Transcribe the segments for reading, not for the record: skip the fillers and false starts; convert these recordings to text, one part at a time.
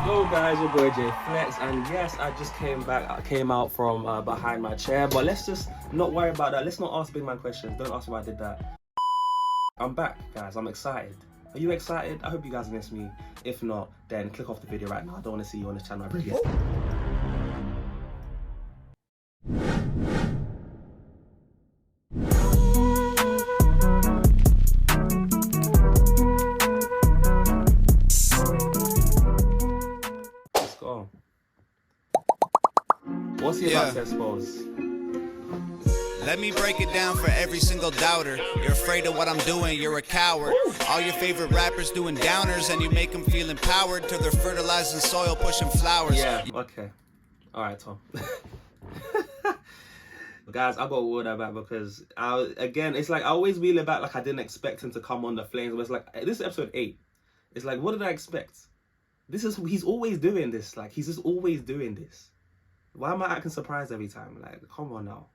Yo guys, your boy J Flex, and yes, I just came out from behind my chair, but let's just not worry about that. Let's not ask big man questions. Don't ask me why I did that. I'm back, guys. I'm excited. Are you excited? I hope you guys miss me. If not, then click off the video right now. I don't want to see you on this channel ever again. Let's go. What's he about to expose? Let me break it down for every single doubter. You're afraid of what I'm doing, you're a coward. All your favorite rappers doing downers, and you make them feel empowered till they're fertilizing soil, pushing flowers. Yeah, okay. Alright, Tom. Guys, I got to word that back because it's like I always wheel it back like I didn't expect him to come on the flames. But it's like, this is episode 8. It's like, what did I expect? He's always doing this. Like, he's just always doing this. Why am I acting surprised every time? Like, come on now.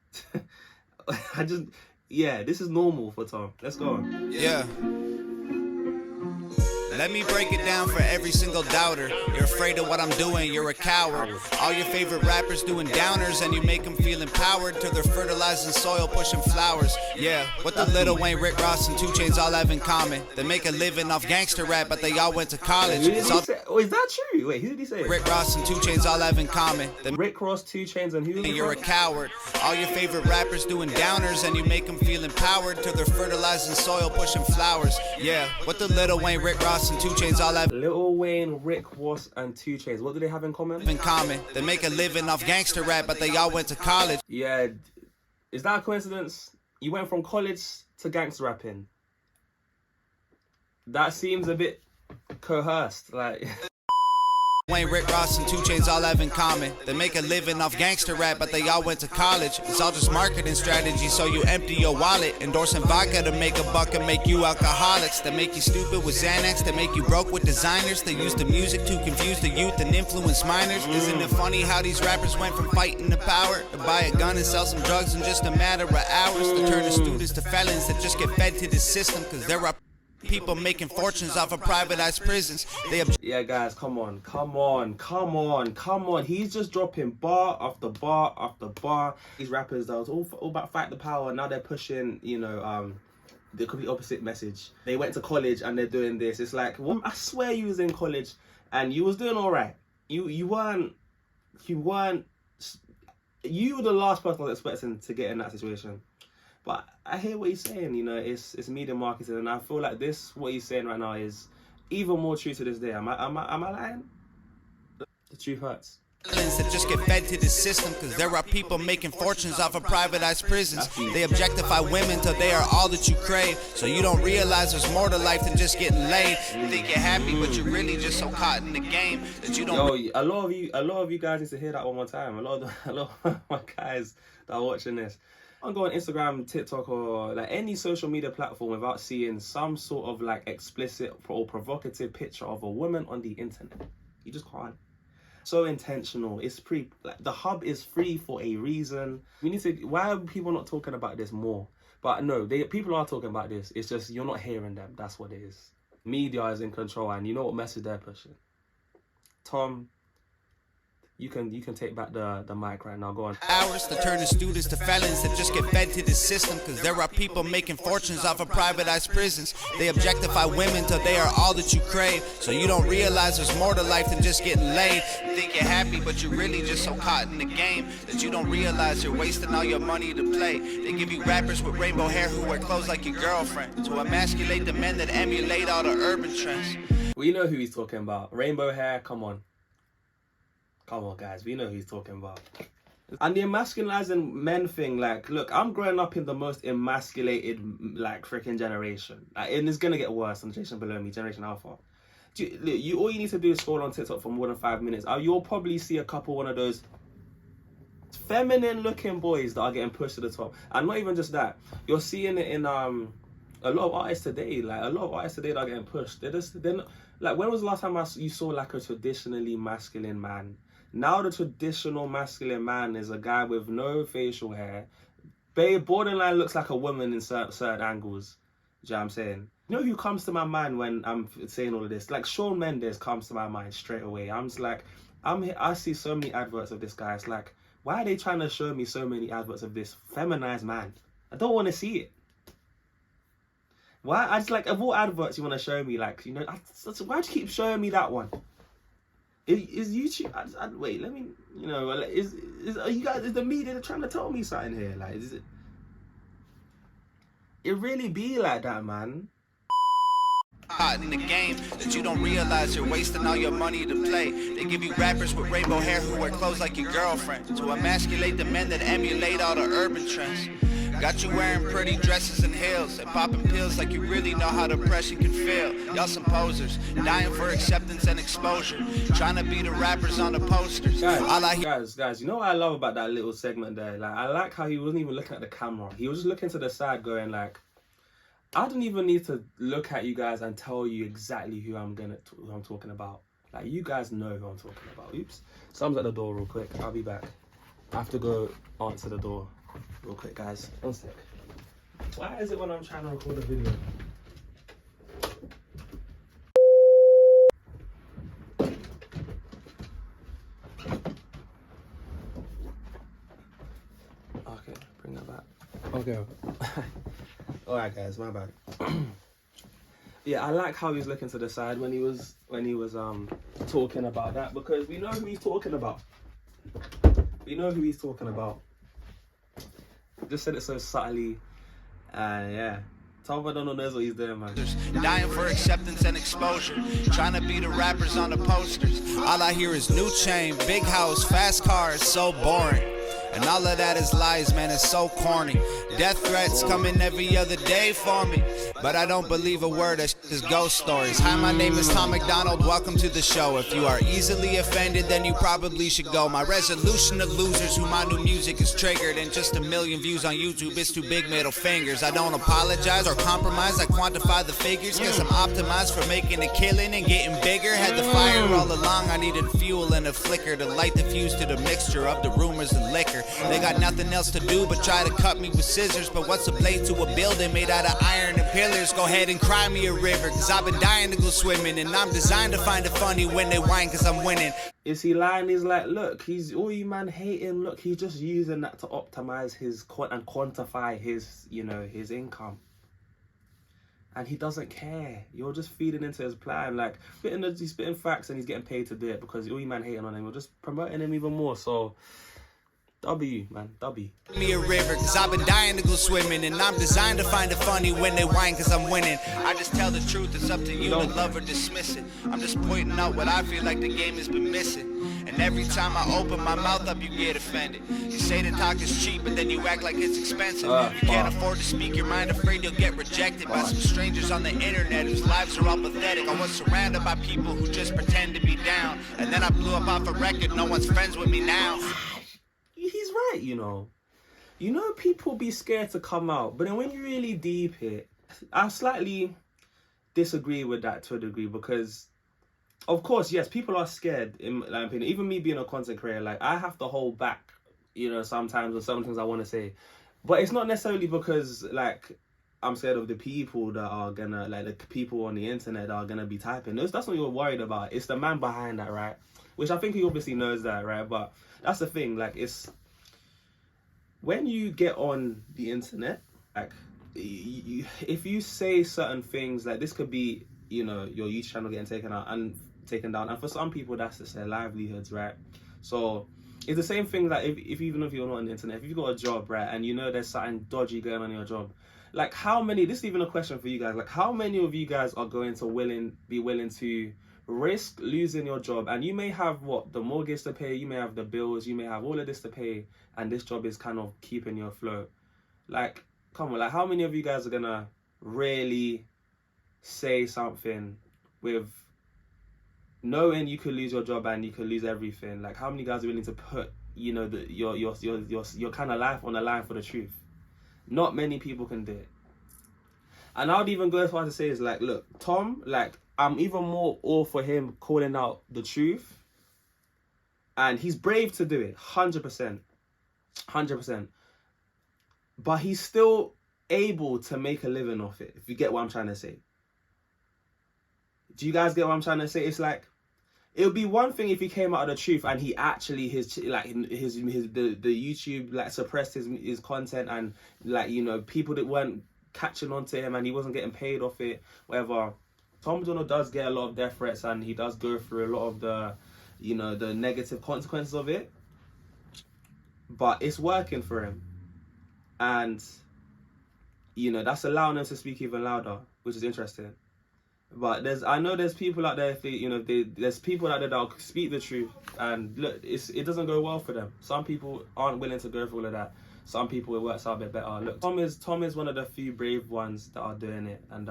This is normal for Tom. Let's go on. Yeah. Let me break it down for every single doubter. You're afraid of what I'm doing, you're a coward. All your favorite rappers doing downers, and you make them feel empowered till they're fertilizing soil, pushing flowers. Yeah, what the Lil Wayne, Rick Ross, and 2 Chainz all have in common? They make a living off gangster rap, but they all went to college. Is that true? Wait, who did he say? Rick Ross and 2 Chainz all have in common. Rick Ross, 2 Chainz, and who? And you're a coward. All your favorite rappers doing downers, and you make them feel empowered till they're fertilizing soil, pushing flowers. Yeah, what the Lil Wayne, Rick Ross, and 2 Chainz all have Lil Wayne, Rick Ross, and 2 Chainz. What do they have in common? They make a living off gangster rap, but they all went to college. Yeah, is that a coincidence? You went from college to gangster rapping. That seems a bit coerced, like. Wayne, Rick Ross, and 2 Chainz all have in common. They make a living off gangster rap, but they all went to college. It's all just marketing strategy, so you empty your wallet. Endorsing vodka to make a buck and make you alcoholics. They make you stupid with Xanax, they make you broke with designers. They use the music to confuse the youth and influence minors. Isn't it funny how these rappers went from fighting to power to buy a gun and sell some drugs in just a matter of hours? To turn the students to felons that just get fed to the system, cause there are people making fortunes off of privatized prisons. Yeah, guys, come on. He's just dropping bar after bar after bar. These rappers that was all about fight the power, now they're pushing, the complete opposite message. They went to college and they're doing this. It's like, well, I swear you was in college and you was doing all right. You were the last person I was expecting to get in that situation. But I hear what he's saying, it's media marketing, and I feel like what he's saying right now is even more true to this day. Am I lying? The truth hurts. That just get fed to the system, cause there are people making fortunes off of privatized prisons. They objectify women till they are all that you crave, so you don't realize there's more to life than just getting laid. You think you're happy, but you're really just so caught in the game that you don't. Yo, a lot of you guys need to hear that one more time. A lot of my guys that are watching this. I don't go on Instagram, TikTok, or like any social media platform without seeing some sort of like explicit or provocative picture of a woman on the internet. You just can't. So intentional. It's free. Like, the hub is free for a reason. We need to. Why are people not talking about this more? But no, people are talking about this. It's just you're not hearing them. That's what it is. Media is in control, and you know what message they're pushing. Tom, you can take back the mic right now. Go on. Hours to turn the students to felons that just get fed to the system, cause there are people making fortunes off of privatized prisons. They objectify women till they are all that you crave, so you don't realize there's more to life than just getting laid. You think you're happy, but you're really just so caught in the game that you don't realize you're wasting all your money to play. They give you rappers with rainbow hair who wear clothes like your girlfriend to emasculate the men that emulate all the urban trends. We know who he's talking about. Rainbow hair, come on. Come on, guys, we know who he's talking about. And the emasculizing men thing, like, look, I'm growing up in the most emasculated, like, freaking generation. Like, and it's gonna get worse on the generation below me, Generation Alpha. All you need to do is scroll on TikTok for more than 5 minutes. You'll probably see one of those feminine-looking boys that are getting pushed to the top. And not even just that. You're seeing it in a lot of artists today. Like, a lot of artists today that are getting pushed. They're not, like, when was the last time you saw, like, a traditionally masculine man? Now the traditional masculine man is a guy with no facial hair. Borderline looks like a woman in certain angles. Do you know what I'm saying? You know who comes to my mind when I'm saying all of this? Like Shawn Mendes comes to my mind straight away. I'm just like, I see so many adverts of this guy. It's like, why are they trying to show me so many adverts of this feminized man? I don't want to see it. Why? I just like, of all adverts you want to show me, like, you know, why'd you keep showing me that one? Is YouTube? Wait, let me, you know, are you guys? Is the media trying to tell me something here? Like, is it? It really be like that, man. Hot in the game that you don't realize you're wasting all your money to play. They give you rappers with rainbow hair who wear clothes like your girlfriend to emasculate the men that emulate all the urban trends. Got you wearing pretty dresses and heels and popping pills like you really know how depression can feel. Y'all some posers, dying for acceptance and exposure, trying to be the rappers on the posters. Guys, you know what I love about that little segment there? Like, I like how he wasn't even looking at the camera. He was just looking to the side going like, I don't even need to look at you guys and tell you exactly who I'm talking about. Like, you guys know who I'm talking about. Oops. Someone's at the door real quick. I'll be back. I have to go answer the door real quick, guys. One sec. Why is it when I'm trying to record a video? Okay, bring that back. Okay. Alright guys, my bad. Yeah, I like how he's looking to the side when he was talking about that, because we know who he's talking about. We know who he's talking about. Just said it so subtly. Yeah. Tom Macdonald knows what he's doing, man. Dying for acceptance and exposure, trying to be the rappers on the posters. All I hear is new chain, big house, fast cars, so boring. And all of that is lies, man, it's so corny. Death threats coming every other day for me, but I don't believe a word of is ghost stories. Hi, my name is Tom Macdonald, welcome to the show. If you are easily offended, then you probably should go. My resolution of losers who my new music is triggered, and just 1 million views on YouTube, it's too big middle fingers. I don't apologize or compromise, I quantify the figures, cause I'm optimized for making a killing and getting bigger. Had the fire all along, I needed fuel and a flicker to light the fuse to the mixture of the rumors and liquor. They got nothing else to do but try to cut me with scissors, but what's a blade to a building made out of iron and pillars? Go ahead and cry me a river, cause I've been dying to go swimming, and I'm designed to find it funny when they whine cause I'm winning. Is he lying? He's like, look, he's all you man hating, look, he's just using that to optimize his and quantify his, you know, his income. And he doesn't care. You're just feeding into his plan. Like, he's spitting facts and he's getting paid to do it, because all you man hating on him, you're just promoting him even more. So W, man, W. Me a river, cause I've been dying to go swimming, and I'm designed to find it funny when they whine cause I'm winning. I just tell the truth, it's up to you to love or dismiss it. I'm just pointing out what I feel like the game has been missing. And every time I open my mouth up, you get offended. You say the talk is cheap, but then you act like it's expensive. You can't afford to speak your mind, afraid you'll get rejected by some strangers on the internet whose lives are all pathetic. I was surrounded by people who just pretend to be down, and then I blew up off a record, no one's friends with me now. He's right, you know. You know, people be scared to come out, but then when you really deep it, I slightly disagree with that to a degree, because of course, yes, people are scared, in my opinion. Even me being a content creator, like, I have to hold back, you know, sometimes with some things I want to say. But it's not necessarily because, like, I'm scared of the people that are gonna, like, the people on the internet that are gonna be typing. That's not what you're worried about. It's the man behind that, right? Which I think he obviously knows that, right? But that's the thing, like, it's when you get on the internet, like, if you say certain things, like, this could be, you know, your YouTube channel getting taken down, and for some people that's just their livelihoods, right? So it's the same thing that if even if you're not on the internet, if you've got a job, right, and you know there's something dodgy going on in your job, like, how many, this is even a question for you guys, like, how many of you guys are going to be willing to risk losing your job? And you may have the mortgage to pay, you may have the bills, you may have all of this to pay, and this job is kind of keeping you afloat. Like, come on, like, how many of you guys are gonna really say something with knowing you could lose your job and you could lose everything? Like, how many guys are willing to put, you know, your kind of life on the line for the truth? Not many people can do it. And I would even go as far as to say is, like, look, Tom, like, I'm even more all for him calling out the truth. And he's brave to do it, 100%. 100%. But he's still able to make a living off it, if you get what I'm trying to say. Do you guys get what I'm trying to say? It's like, it would be one thing if he came out of the truth and he actually the YouTube like suppressed his content, and like, you know, people that weren't catching on to him and he wasn't getting paid off it, whatever. Tom Macdonald does get a lot of death threats and he does go through a lot of the, you know, the negative consequences of it, but it's working for him, and you know, that's allowing him to speak even louder, which is interesting. But I know there's people out there, there's people out there that'll speak the truth, and look, it doesn't go well for them. Some people aren't willing to go through all of that. Some people, it works out a bit better. Look, Tom is one of the few brave ones that are doing it, and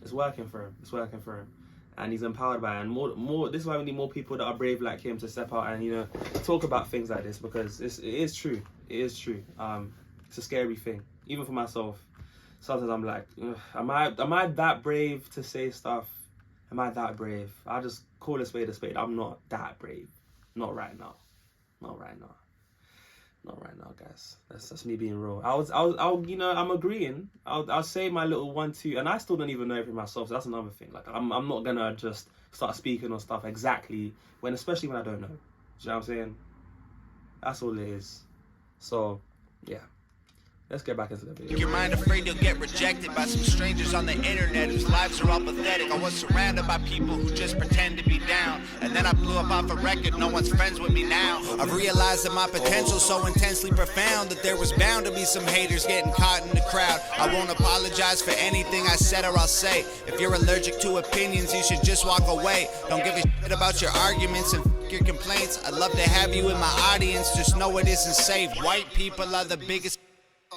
it's working for him. It's working for him, and he's empowered by it. And more. This is why we need more people that are brave like him to step out and, you know, talk about things like this, because it is true. It is true. It's a scary thing, even for myself. Sometimes I'm like, am I that brave to say stuff? Am I that brave? I just call a spade a spade. I'm not that brave. Not right now. Not right now. Not right now, guys. That's me being real. I'll you know, I'm agreeing. I'll say my little 1-2, and I still don't even know everything myself. So that's another thing. Like, I'm not gonna just start speaking on stuff exactly especially when I don't know. Do you know what I'm saying? That's all it is. So, yeah. Let's get back into the video. Your mind afraid you'll get rejected by some strangers on the internet whose lives are all pathetic. I was surrounded by people who just pretend to be down, and then I blew up off a record. No one's friends with me now. I've realized that my potential's so intensely profound that there was bound to be some haters getting caught in the crowd. I won't apologize for anything I said or I'll say. If you're allergic to opinions, you should just walk away. Don't give a shit about your arguments and your complaints. I'd love to have you in my audience, just know it isn't safe. White people are the biggest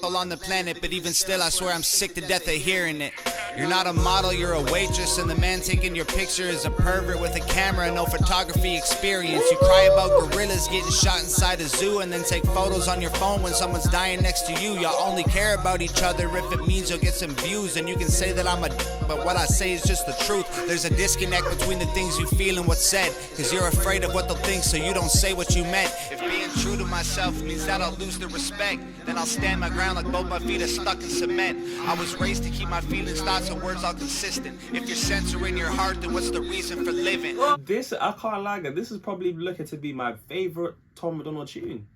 on the planet, but even still I swear I'm sick to death of hearing it. You're not a model, you're a waitress, and the man taking your picture is a pervert with a camera and no photography experience. You cry about gorillas getting shot inside a zoo and then take photos on your phone when someone's dying next to you. Y'all only care about each other if it means you'll get some views, and you can say that I'm a but what I say is just the truth. There's a disconnect between the things you feel and what's said, cause you're afraid of what they'll think, so you don't say what you meant. If being true to myself means that I'll lose the respect, then I'll stand my ground like both my feet are stuck in cement. I was raised to keep my feelings, thoughts, and words all consistent. If you're censoring your heart, then what's the reason for living? This, I can't lie, guys, this is probably looking to be my favorite Tom Macdonald tune.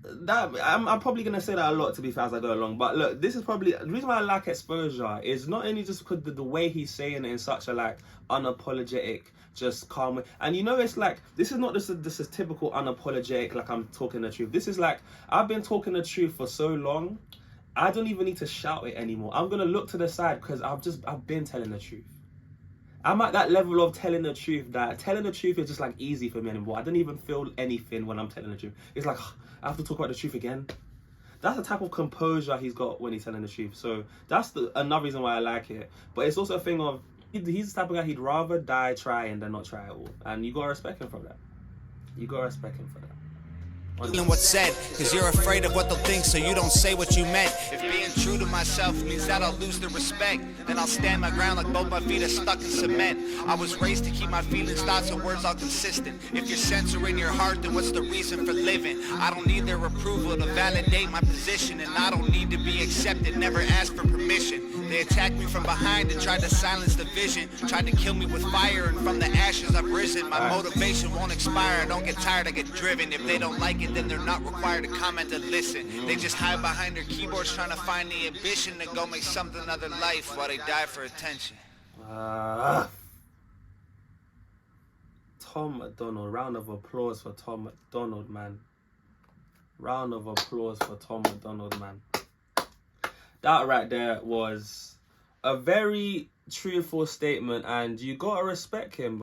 I'm probably gonna say that a lot, to be fair, as I go along. But look, this is probably the reason why I like Exposure is not only just because the way he's saying it in such a like unapologetic, just calm way. And you know, it's like this is not just a typical unapologetic, like I'm talking the truth. This is like I've been talking the truth for so long, I don't even need to shout it anymore. I'm gonna look to the side because I've been telling the truth. I'm at that level of telling the truth that telling the truth is just like easy for me anymore. I don't even feel anything when I'm telling the truth. It's like I have to talk about the truth again. That's the type of composure he's got when he's telling the truth. So that's another reason why I like it. But it's also a thing of he's the type of guy he'd rather die trying than not try at all. And you gotta respect him for that. You gotta respect him for that. And what's said, cause you're afraid of what they'll think, so you don't say what you meant. If being true to myself means that I'll lose the respect, then I'll stand my ground like both my feet are stuck in cement. I was raised to keep my feelings, thoughts, and words all consistent. If you're censoring your heart, then what's the reason for living? I don't need their approval to validate my position, and I don't need to be accepted, never ask for permission. They attacked me from behind and tried to silence the vision, tried to kill me with fire, and from the ashes I've risen. My motivation won't expire, I don't get tired, I get driven. If they don't like it, then they're not required to comment and listen. They just hide behind their keyboards trying to find the ambition to go make something of their life while they die for attention. Tom Macdonald, round of applause for Tom Macdonald, man. Round of applause for Tom Macdonald, man. That right there was a very truthful statement, and you gotta respect him.